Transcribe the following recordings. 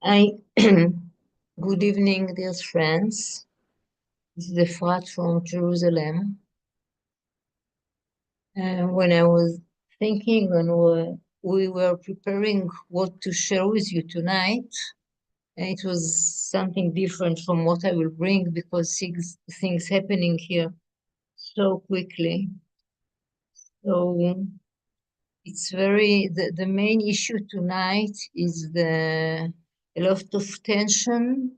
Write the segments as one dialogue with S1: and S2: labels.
S1: I Good evening, dear friends. This is Efrat from Jerusalem. When I was thinking and we were preparing what to share with you tonight, it was something different from what I will bring because things happening here so quickly. So it's the main issue tonight is a lot of tension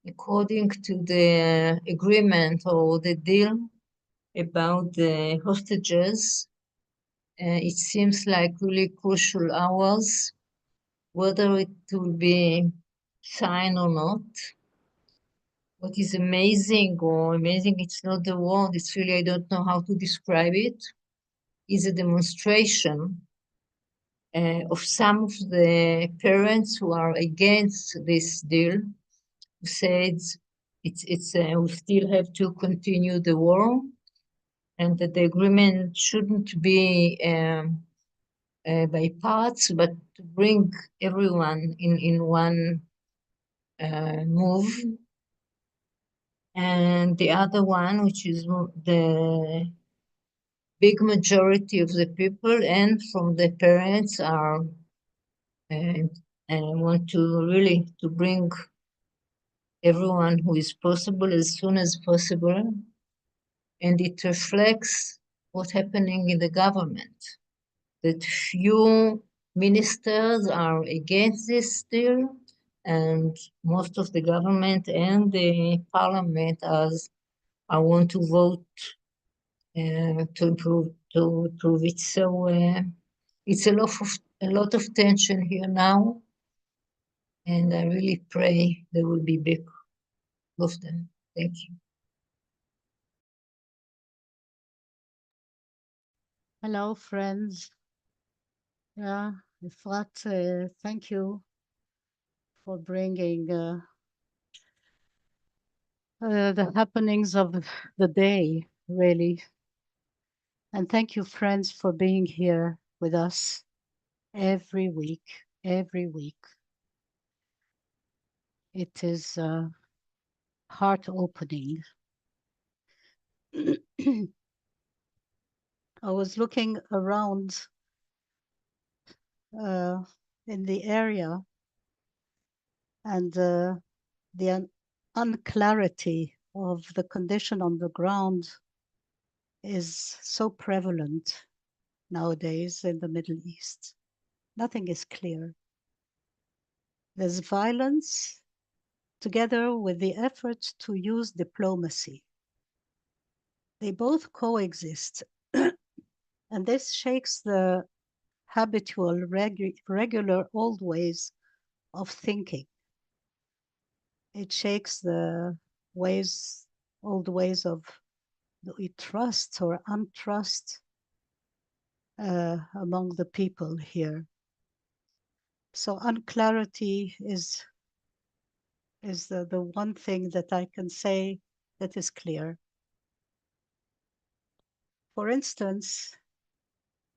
S1: according to the agreement or the deal about the hostages. It seems like really crucial hours, whether it will be signed or not. What is amazing, it's not the word, it's really, I don't know how to describe it, is a demonstration of some of the parents who are against this deal, who said we still have to continue the war and that the agreement shouldn't be by parts, but to bring everyone in one move. And the other one, which is the big majority of the people and from the parents are want to really to bring everyone who is possible as soon as possible. And it reflects what's happening in the government, that few ministers are against this deal, and most of the government and the parliament I want to vote to improve it. So it's a lot of tension here now, and I really pray there will be big of them. Thank you.
S2: Hello, friends. Yeah, Efrat, thank you for bringing the happenings of the day, really. And thank you, friends, for being here with us every week. Every week. It is heart opening. I was looking around uh, in the area, and the unclarity of the condition on the ground is so prevalent nowadays in the Middle East. Nothing is clear. There's violence together with the effort to use diplomacy. They both coexist, and this shakes the habitual, regular old ways of thinking. It shakes the old ways of trust or untrust among the people here. So unclarity is the one thing that I can say that is clear. For instance,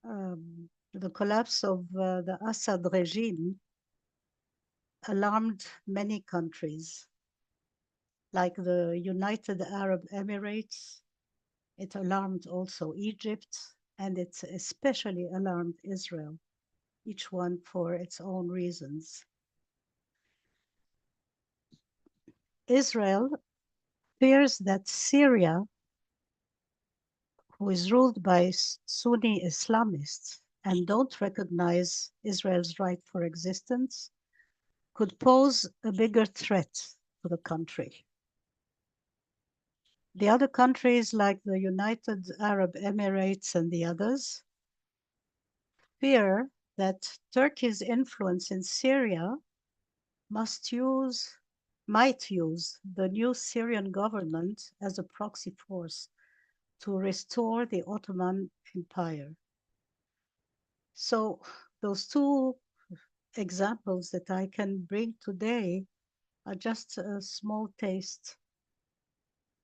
S2: the collapse of the Assad regime alarmed many countries, like the United Arab Emirates. It alarmed also Egypt, and it especially alarmed Israel, each one for its own reasons. Israel fears that Syria, who is ruled by Sunni Islamists and don't recognize Israel's right for existence, could pose a bigger threat to the country. The other countries, like the United Arab Emirates and the others, fear that Turkey's influence in Syria might use the new Syrian government as a proxy force to restore the Ottoman Empire. So those two examples that I can bring today are just a small taste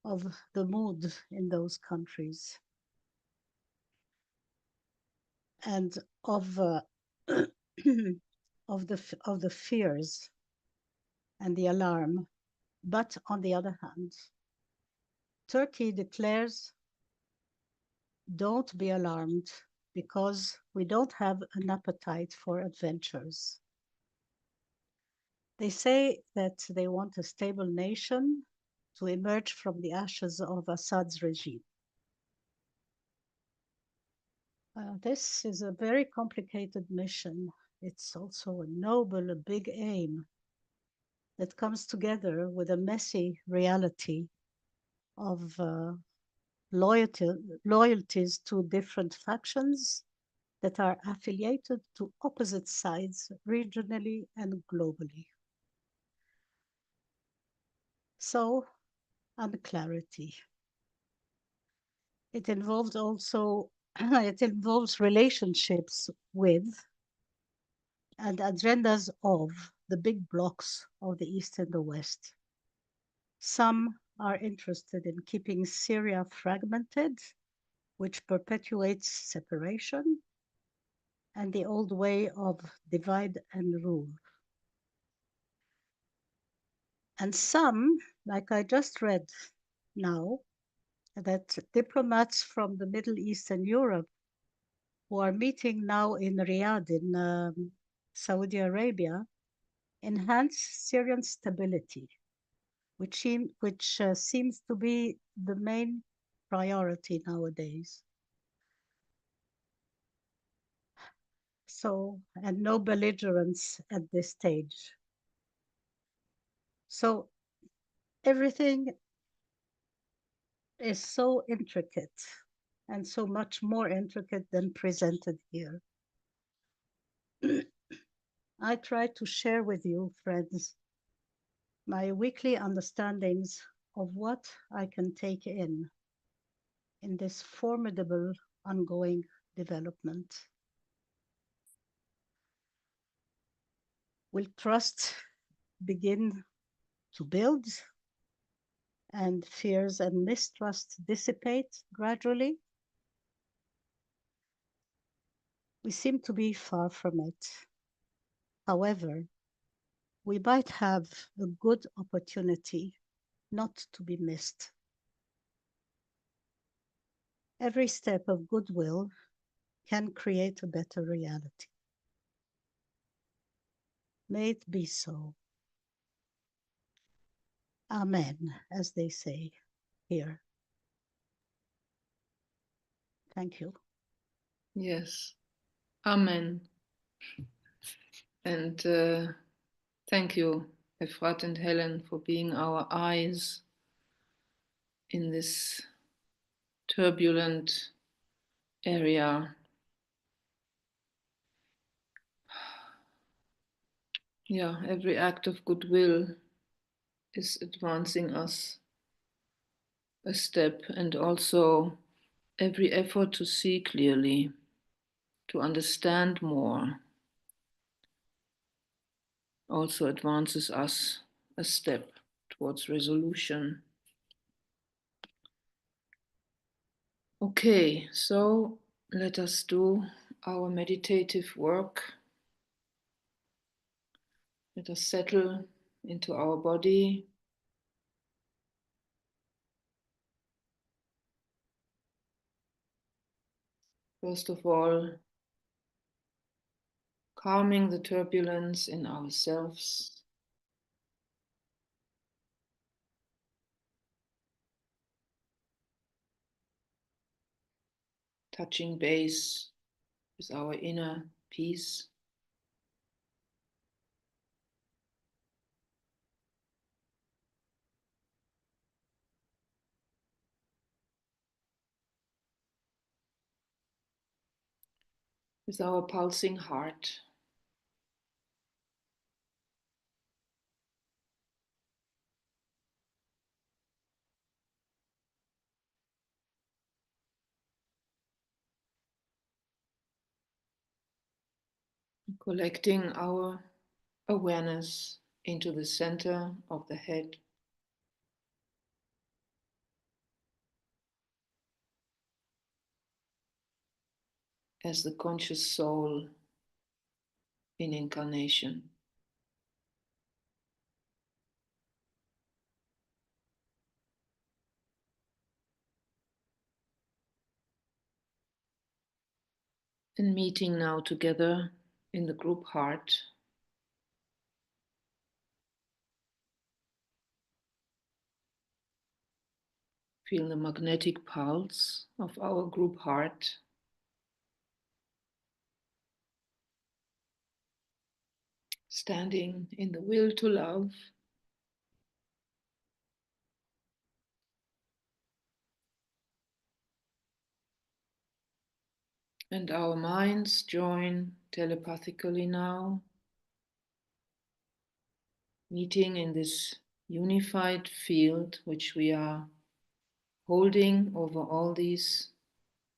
S2: of the mood in those countries and of of the fears. and the alarm. But on the other hand, Turkey declares, don't be alarmed because we don't have an appetite for adventures. They say that they want a stable nation to emerge from the ashes of Assad's regime. This is a very complicated mission. It's also a noble, a big aim that comes together with a messy reality of loyalties to different factions that are affiliated to opposite sides regionally and globally. So, unclarity. It involves also it involves relationships with and agendas of the big blocs of the East and the West. Some are interested in keeping Syria fragmented, which perpetuates separation and the old way of divide and rule. And some, like I just read now, that diplomats from the Middle East and Europe who are meeting now in Riyadh in Saudi Arabia enhance Syrian stability, which seems to be the main priority nowadays. So, and no belligerence at this stage. So everything is so intricate and so much more intricate than presented here. I try to share with you, friends, my weekly understandings of what I can take in this formidable ongoing development. Will trust begin to build and fears and mistrust dissipate gradually? We seem to be far from it. However, we might have a good opportunity not to be missed. Every step of goodwill can create a better reality. May it be so. Amen, as they say here. Thank you.
S3: Yes. Amen. And thank you, Efrat and Helen, for being our eyes in this turbulent area. Yeah, every act of goodwill is advancing us a step, and also every effort to see clearly, to understand more, also advances us a step towards resolution. Okay, so let us do our meditative work. Let us settle into our body. First of all, calming the turbulence in ourselves. Touching base with our inner peace. With our pulsing heart. Collecting our awareness into the center of the head. As the conscious soul in incarnation. and meeting now together in the group heart. Feel the magnetic pulse of our group heart. Standing in the will to love. And our minds join telepathically now, meeting in this unified field which we are holding over all these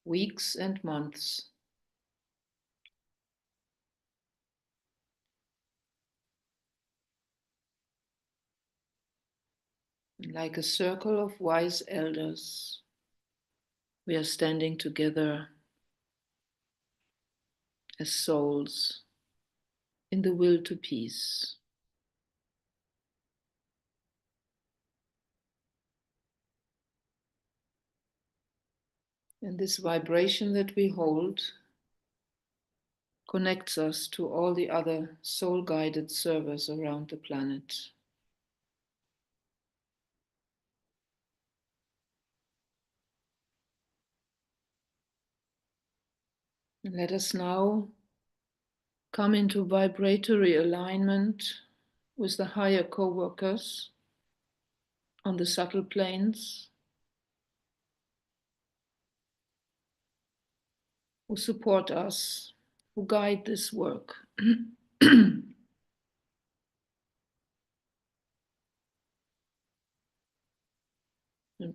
S3: weeks and months. Like a circle of wise elders, we are standing together as souls in the will to peace. And this vibration that we hold connects us to all the other soul-guided servers around the planet. And let us now come into vibratory alignment with the higher co-workers on the subtle planes who support us, who guide this work. And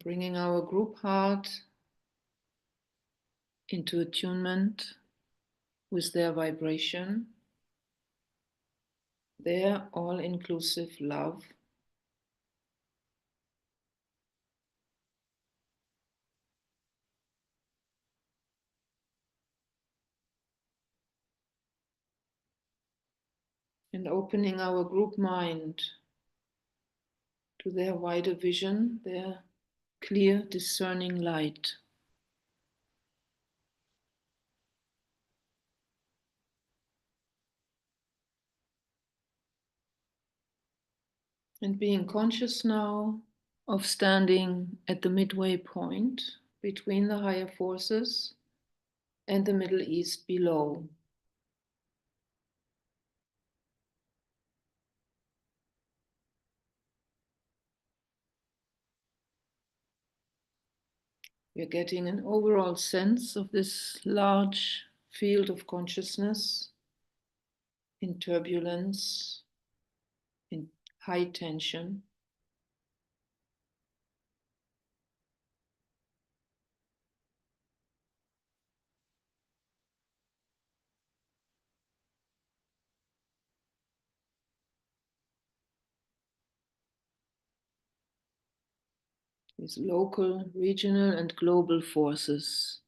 S3: bringing our group heart into attunement with their vibration, their all-inclusive love. And opening our group mind to their wider vision, their clear, discerning light. And being conscious now of standing at the midway point between the higher forces and the Middle East below. We're getting an overall sense of this large field of consciousness in turbulence, in high tension. With local, regional, and global forces.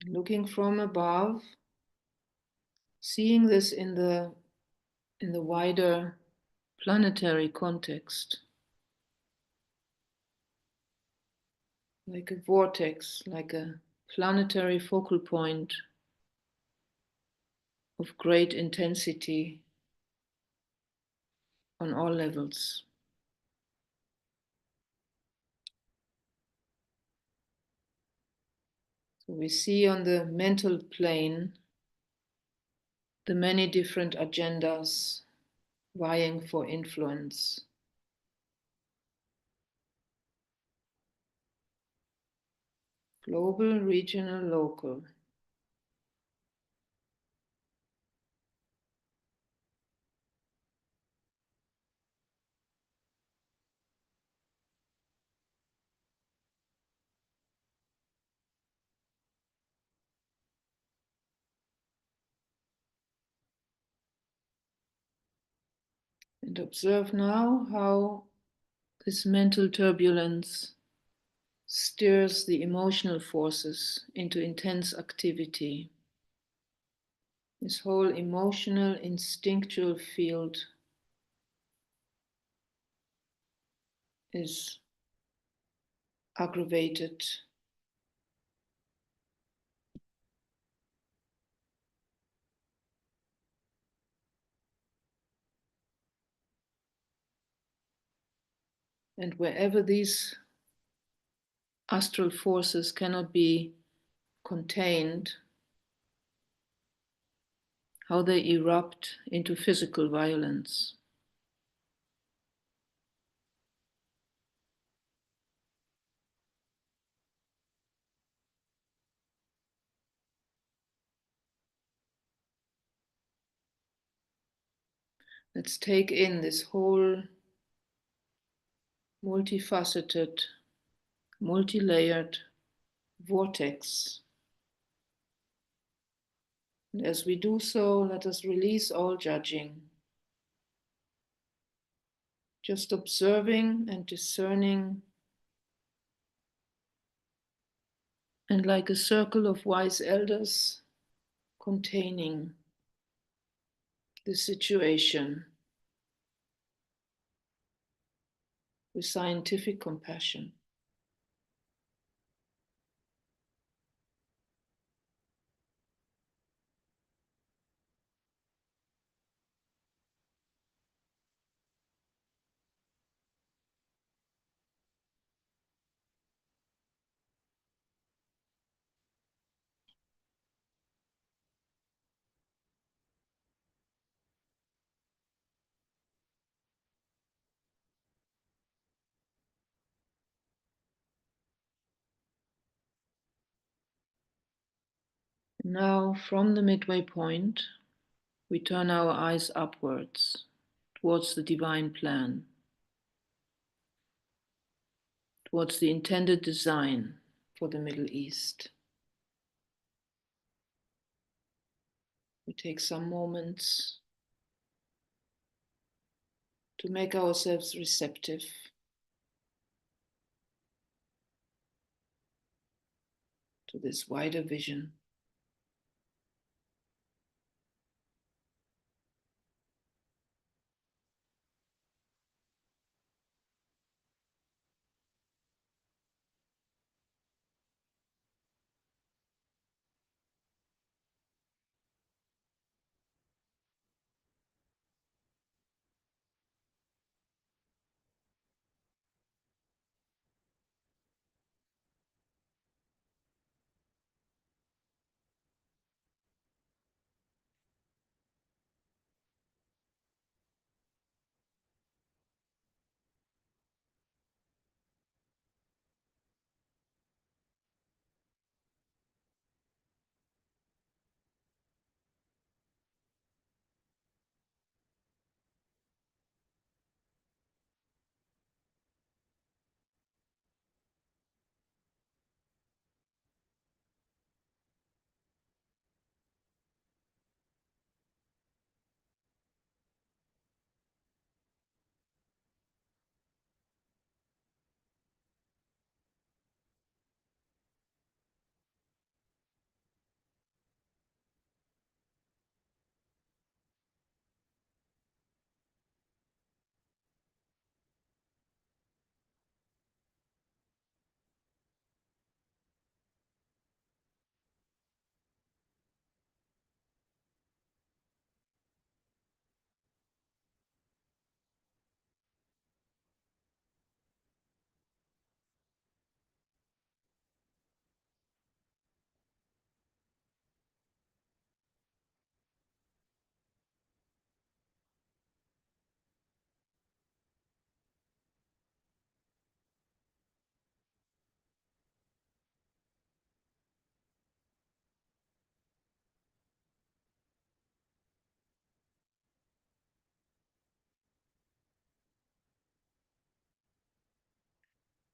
S3: Looking from above, seeing this in the wider planetary context, like a vortex, like a planetary focal point of great intensity on all levels. So we see on the mental plane the many different agendas vying for influence. Global, regional, local. And observe now how this mental turbulence stirs the emotional forces into intense activity. This whole emotional, instinctual field is aggravated. And wherever these astral forces cannot be contained, how they erupt into physical violence. Let's take in this whole multifaceted, multi-layered vortex. And as we do so, let us release all judging, just observing and discerning, and like a circle of wise elders, containing the situation with scientific compassion. Now, from the midway point, we turn our eyes upwards towards the divine plan, towards the intended design for the Middle East. We take some moments to make ourselves receptive to this wider vision.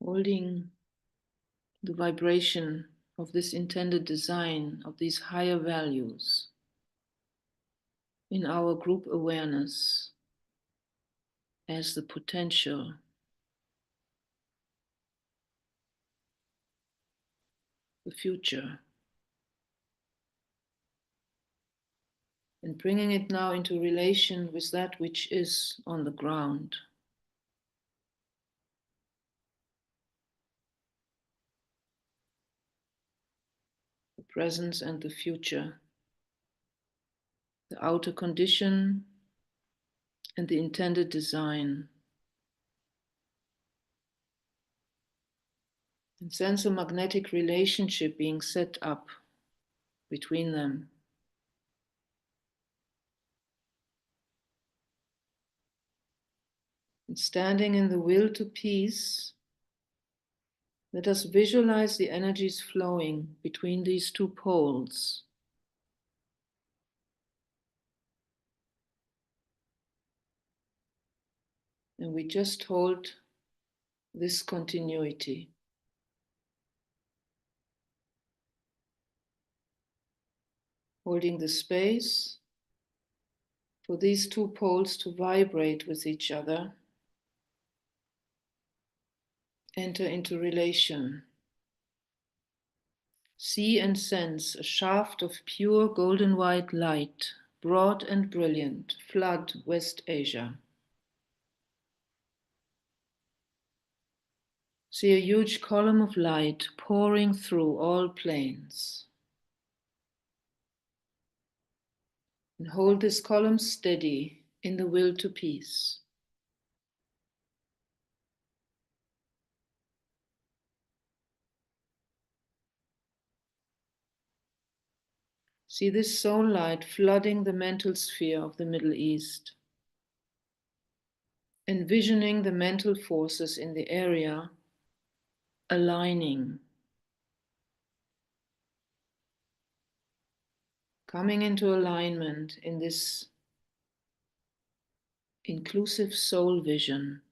S3: Holding the vibration of this intended design, of these higher values in our group awareness as the potential, the future, and bringing it now into relation with that which is on the ground. presence and the future, the outer condition and the intended design. And sense a magnetic relationship being set up between them. And standing in the will to peace, let us visualize the energies flowing between these two poles. And we just hold this continuity. Holding the space for these two poles to vibrate with each other, enter into relation. See and sense a shaft of pure golden white light, broad and brilliant, flood West Asia. See a huge column of light pouring through all planes. And hold this column steady in the will to peace. See this soul light flooding the mental sphere of the Middle East, envisioning the mental forces in the area aligning, coming into alignment in this inclusive soul vision.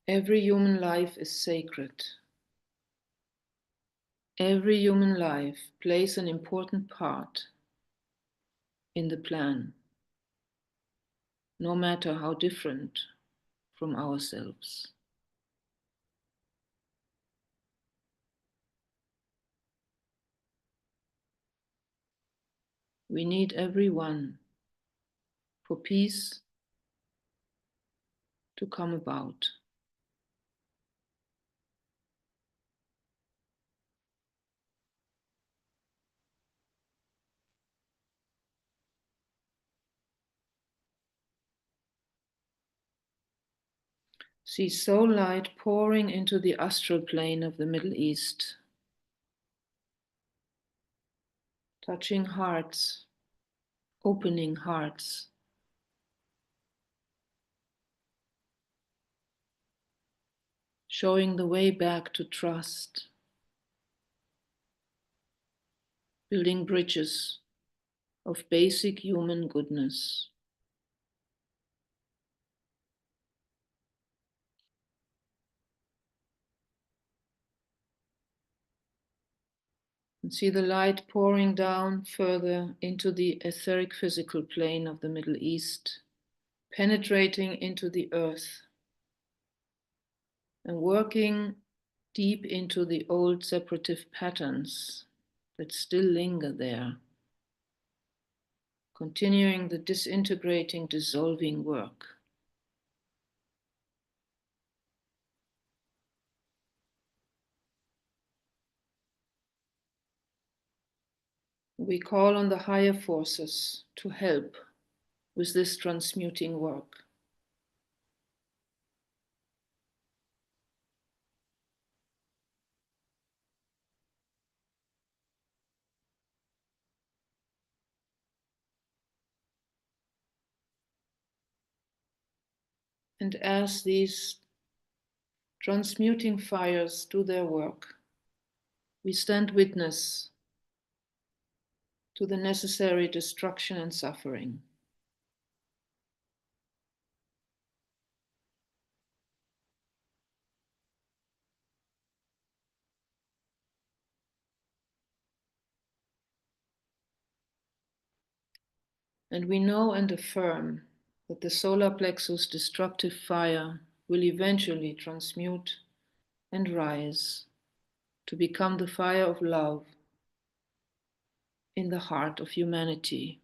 S3: Every human life is sacred. Every human life plays an important part in the plan, no matter how different from ourselves. We need everyone for peace to come about. See soul light pouring into the astral plane of the Middle East, touching hearts, opening hearts, showing the way back to trust, building bridges of basic human goodness. And see the light pouring down further into the etheric physical plane of the Middle East, penetrating into the earth and working deep into the old separative patterns that still linger there, continuing the disintegrating, dissolving work. We call on the higher forces to help with this transmuting work. And as these transmuting fires do their work, we stand witness to the necessary destruction and suffering. And we know and affirm that the solar plexus destructive fire will eventually transmute and rise to become the fire of love in the heart of humanity.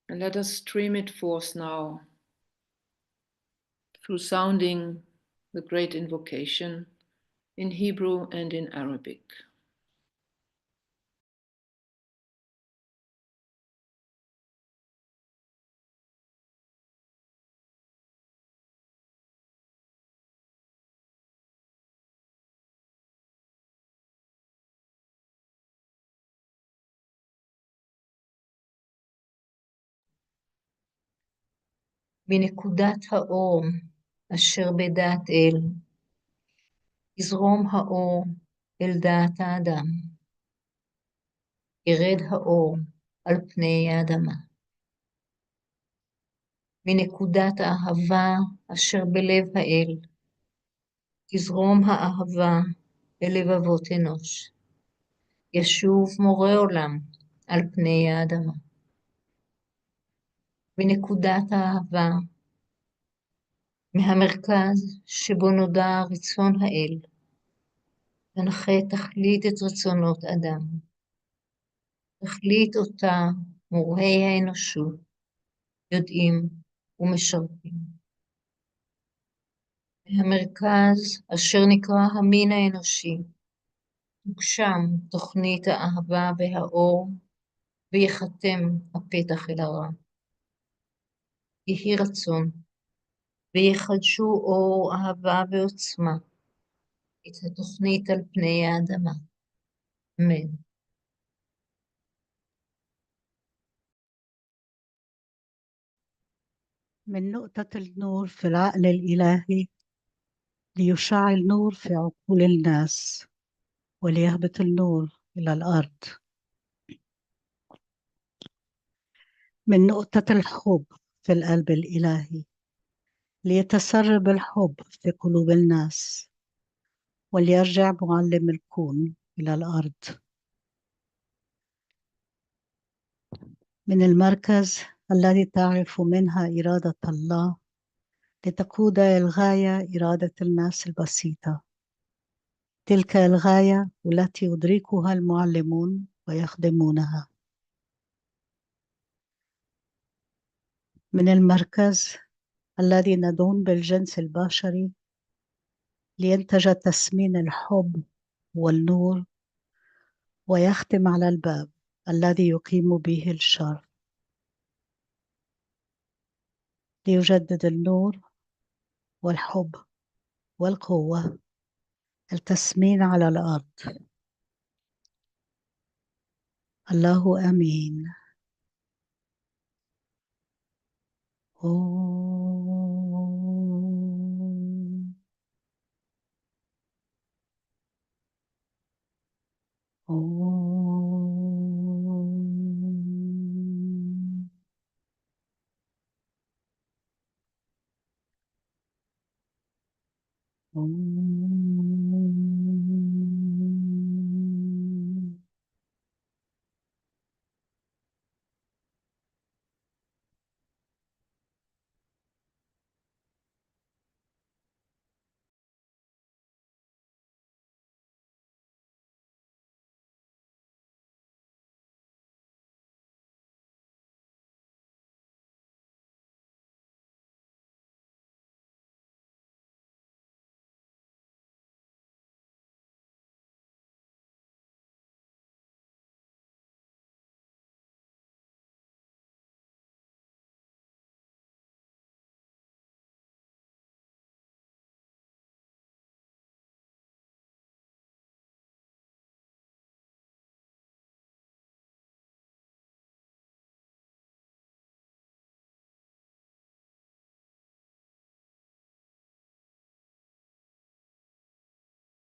S3: And let us stream it forth now through sounding the great invocation in Hebrew and in Arabic.
S1: מנקודת האור אשר בדעת אל, יזרום האור אל דעת האדם, ירד האור על פני האדמה. מנקודת האהבה אשר בלב האל, תזרום האהבה אל לבבות אנוש, ישוב מורה עולם על פני האדמה. מנקודת האהבה, מהמרכז שבו נודע רצון האל, תנחה תכלית את רצונות אדם. תכלית אותה מוראי האנושות, יודעים ומשרתים. מהמרכז אשר נקרא המין האנושי, תוגשם תוכנית האהבה והאור, ויחתם הפתח אל הרע. יהי רצון, ויחדשו אור אהבה ועוצמה, את התוכנית על פני האדמה. אמן.
S2: من نقطة النور في العقل الإلهي ليشعل نور في عقول الناس وليهبط النور إلى الأرض. من نقطة الحب في القلب الإلهي ليتسرب الحب في قلوب الناس وليرجع معلم الكون إلى الأرض. من المركز الذي تعرف منها إرادة الله لتقود الغاية إرادة الناس البسيطة، تلك الغاية التي يدركها المعلمون ويخدمونها. من المركز الذي ندون بالجنس البشري لينتج تسمين الحب والنور ويختم على الباب الذي يقيم به الشر، ليجدد النور والحب والقوة التسمين على الأرض. الله أمين. أوم. أوم. أوم.